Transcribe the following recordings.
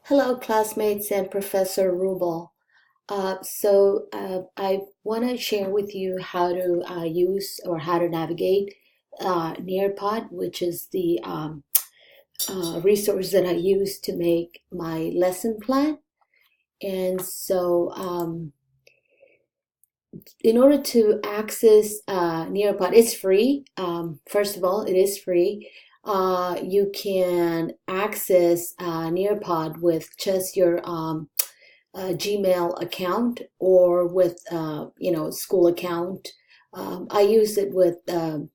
Hello, classmates and Professor Rubel. I want to share with you how to use or how to navigate Nearpod, which is the resource that I use to make my lesson plan. And so, in order to access Nearpod, it's free. First of all, it is free. You can access Nearpod with just your Gmail account or with school account. I use it with my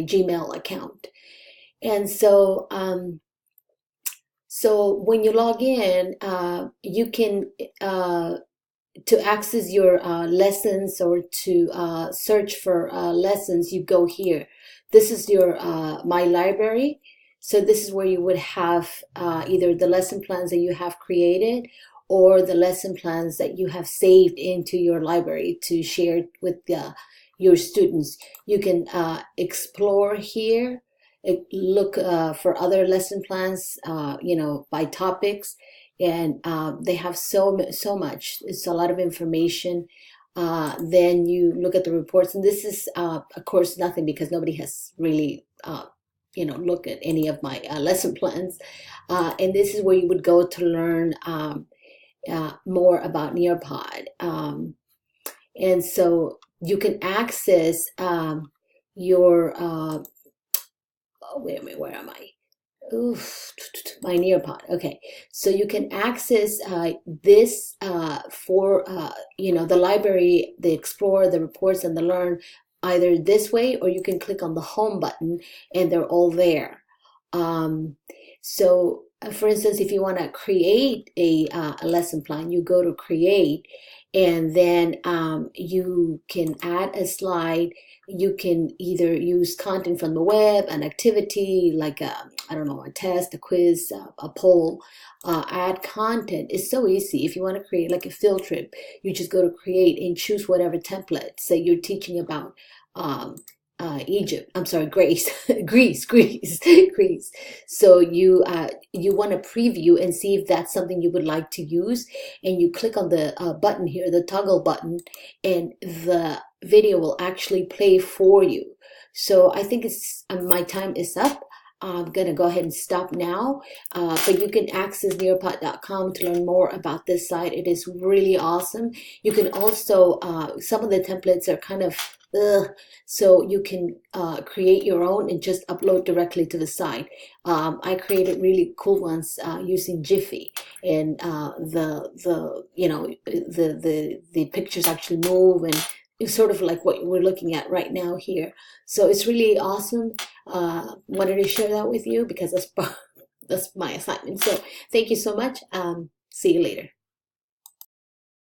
Gmail account, and so when you log in, you can to access your lessons or to search for lessons. You go here. This is your my library. So this is where you would have either the lesson plans that you have created or the lesson plans that you have saved into your library to share with your students. You can explore here, look for other lesson plans, by topics, and they have so much. It's a lot of information. Then you look at the reports, and this is, of course, nothing because nobody has really look at any of my lesson plans. And this is where you would go to learn more about Nearpod. And so you can access your, wait a minute, where am I? Oof, my Nearpod. Okay, so you can access this for the library, the Explore, the reports, and the Learn either this way, or you can click on the home button and they're all there. For instance, if you want to create a lesson plan, you go to create, and then you can add a slide. You can either use content from the web, an activity like a test, a quiz, a poll. Add content. It's so easy. If you want to create like a field trip, you just go to create and choose whatever template. Say you're teaching about Egypt. I'm sorry, Greece, Greece. So you want to preview and see if that's something you would like to use, and you click on the button here, the toggle button, and the video will actually play for you. So I think it's my time is up. I'm gonna go ahead and stop now, but you can access nearpod.com to learn more about this site. It is really awesome. You can also, some of the templates are kind of so you can create your own and just upload directly to the site. I created really cool ones using Giphy, and the pictures actually move, and it's sort of like what we're looking at right now here. So it's really awesome. Wanted to share that with you because that's my assignment. So thank you so much. See you later.